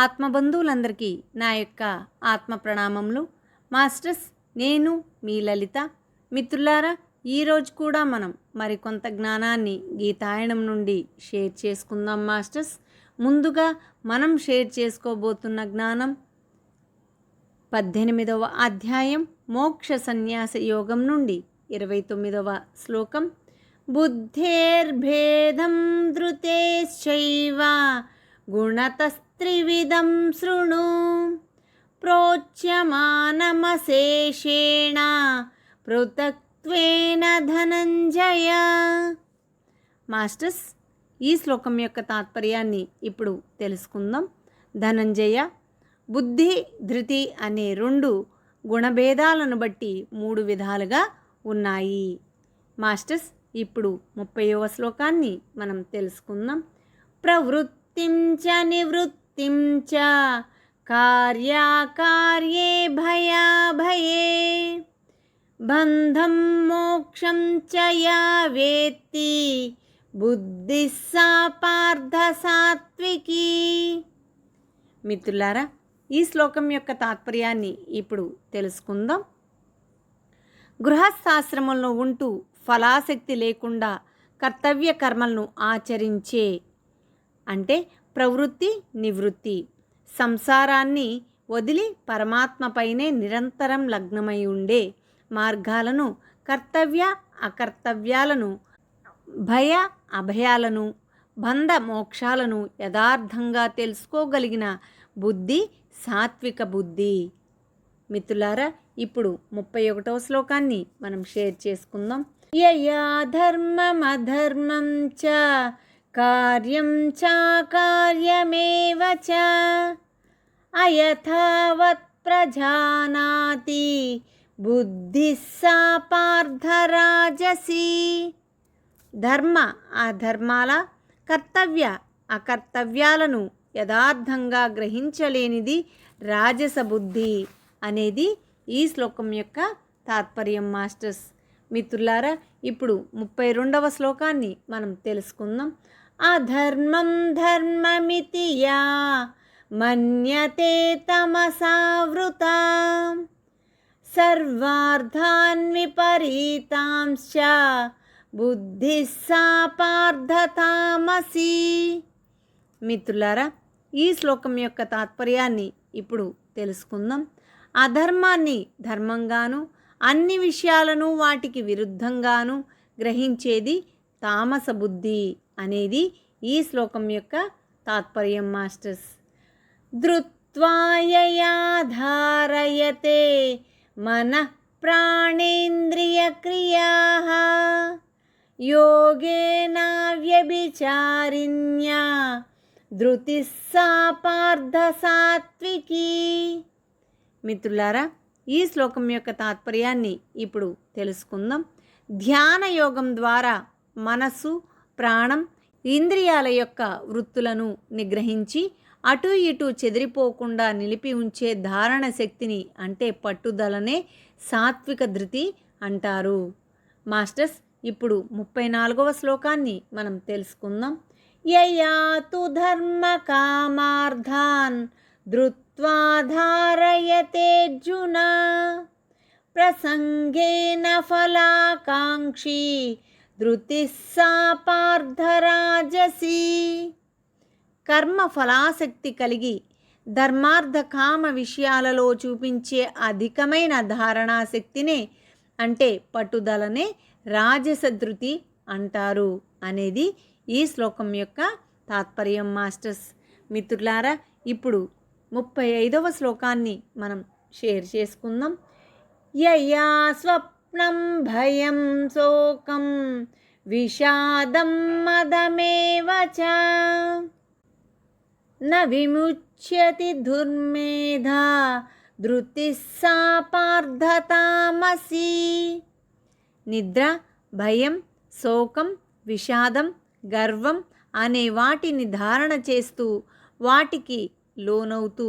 ఆత్మబంధువులందరికీ నా యొక్క ఆత్మ ప్రణామములు. మాస్టర్స్, నేను మీ లలిత. మిత్రులారా, ఈరోజు కూడా మనం మరికొంత జ్ఞానాన్ని గీతాయనం నుండి షేర్ చేసుకుందాం మాస్టర్స్. ముందుగా మనం షేర్ చేసుకోబోతున్న జ్ఞానం 18వ అధ్యాయం మోక్ష సన్యాస యోగం నుండి 29వ శ్లోకం. బుద్ధేర్భేదం ధృతేశ్చైవ గుణతస్త్రివిధం శృణు ప్రోచ్యమానమశేషేణ పృథక్త్వేన ధనంజయ. మాస్టర్స్, ఈ శ్లోకం యొక్క తాత్పర్యాన్ని ఇప్పుడు తెలుసుకుందాం. ధనంజయ, బుద్ధి ధృతి అనే రెండు గుణభేదాలను బట్టి 3 విధాలుగా ఉన్నాయి. మాస్టర్స్, ఇప్పుడు 30వ శ్లోకాన్ని మనం తెలుసుకుందాం. ప్రవృత్తిం చ నివృత్తిం చ కార్యాకార్యే భయాభయే బంధం మోక్షం చ యా వేత్తి బుద్ధిః సా పార్థ సాత్వికీ. మిత్రులారా, ఈ శ్లోకం యొక్క తాత్పర్యాన్ని ఇప్పుడు తెలుసుకుందాం. గృహస్థాశ్రమంలో ఉంటూ ఫలాసక్తి లేకుండా కర్తవ్య కర్మలను ఆచరించే అంటే ప్రవృత్తి నివృత్తి, సంసారాన్ని వదిలి పరమాత్మపైనే నిరంతరం లగ్నమై ఉండే మార్గాలను, కర్తవ్య అకర్తవ్యాలను, భయ అభయాలను, బంధ మోక్షాలను యథార్థంగా తెలుసుకోగలిగిన బుద్ధి సాత్విక బుద్ధి. మిత్రులారా, ఇప్పుడు 31వ శ్లోకాన్ని మనం షేర్ చేసుకుందాం. యయా ధర్మమధర్మం చ కార్యం చాకార్యమేవ చ అయథావత్ ప్రజానాతి బుద్ధిః సా పార్థ రాజసీ. ధర్మ అధర్మాల, కర్తవ్య అకర్తవ్యాలను యథార్థంగా గ్రహించలేనిది రాజస బుద్ధి అనేది ఈ శ్లోకం యొక్క తాత్పర్యం మాస్టర్స్. మిత్రులారా, ఇప్పుడు 32వ శ్లోకాన్ని మనం తెలుసుకుందాం. అధర్మం ధర్మమితి యా మన్యతే తమసావృత సర్వార్థాన్ విపరీతాంశ్చ బుద్ధిః సా పార్థ తామసీ. మిత్రులారా, ఈ శ్లోకం యొక్క తాత్పర్యాన్ని ఇప్పుడు తెలుసుకుందాం. అధర్మాన్ని ధర్మంగాను, అన్ని విషయాలను వాటికి విరుద్ధంగాను గ్రహించేది తామస బుద్ధి అనేది ఈ శ్లోకం యొక్క తాత్పర్యం మాస్టర్స్. ధృత్వా యయా ధారయతే మనః ప్రాణేంద్రియ క్రియాః యోగేన వ్యభిచారిణ్యా ధృతిః సా పార్థ సాత్వికీ. మిత్రులారా, ఈ శ్లోకం యొక్క తాత్పర్యాన్ని ఇప్పుడు తెలుసుకుందాం. ధ్యాన యోగం ద్వారా మనస్సు, ప్రాణం, ఇంద్రియాల యొక్క వృత్తులను నిగ్రహించి అటు ఇటు చెదిరిపోకుండా నిలిపి ఉంచే ధారణ శక్తిని అంటే పట్టుదలనే సాత్విక ధృతి అంటారు. మాస్టర్స్, ఇప్పుడు 34వ శ్లోకాన్ని మనం తెలుసుకుందాం. యయాతు ధర్మ కామార్థాన్ ధృత్వా ధారయతేర్జున ప్రసంగేన ఫలాకాంక్షీ ధృతిః సా పార్థ రాజసీ. కర్మ ఫలాసక్తి కలిగి ధర్మార్థ కామ విషయాలలో చూపించే అధికమైన ధారణాశక్తినే అంటే పట్టుదలనే రాజస ధృతి అంటారు అనేది ఈ శ్లోకం యొక్క తాత్పర్యం మాస్టర్స్. మిత్రులారా, ఇప్పుడు 35వ శ్లోకాన్ని మనం షేర్ చేసుకుందాం. యయా స్వప్నం భయం శోకం విషాదం మదమేవ చ న విముచ్యతి దుర్మేధా ధృతిః సా పార్థ తామసీ. నిద్ర, భయం, శోకం, విషాదం, గర్వం అనే వాటిని ధారణ చేస్తూ వాటికి లోనవుతూ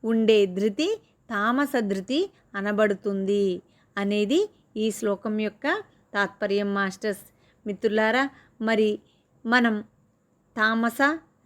ఉండే ధృతి తామస ధృతి అనబడుతుంది అనేది ఈ శ్లోకం యొక్క తాత్పర్యం మాస్టర్స్. మిత్రులారా, మరి మనం తామస,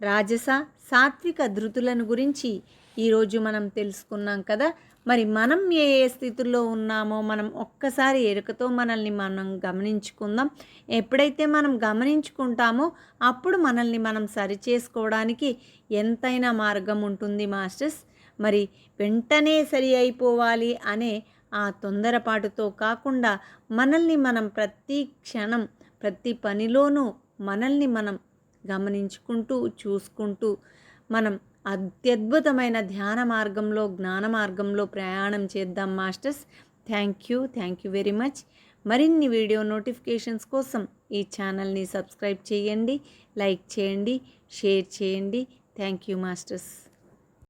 రాజస, సాత్విక ధృతులను గురించి ఈరోజు మనం తెలుసుకున్నాం కదా. మరి మనం ఏ ఏ స్థితుల్లో ఉన్నామో మనం ఒక్కసారి ఎరుకతో మనల్ని మనం గమనించుకుందాం. ఎప్పుడైతే మనం గమనించుకుంటామో అప్పుడు మనల్ని మనం సరిచేసుకోవడానికి ఎంతైనా మార్గం ఉంటుంది మాస్టర్స్. మరి వెంటనే సరి అయిపోవాలి అనే ఆ తొందరపాటుతో కాకుండా మనల్ని మనం ప్రతి క్షణం ప్రతి పనిలోనూ మనల్ని మనం గమనించుకుంటూ చూసుకుంటూ మనం అత్యద్భుతమైన ధ్యాన మార్గంలో జ్ఞాన మార్గంలో ప్రయాణం చేద్దాం masters. Thank you very much. మరిన్ని వీడియో నోటిఫికేషన్స్ కోసం ఈ ఛానల్ని సబ్స్క్రైబ్ చేయండి, లైక్ చేయండి, షేర్ చేయండి. Thank you masters.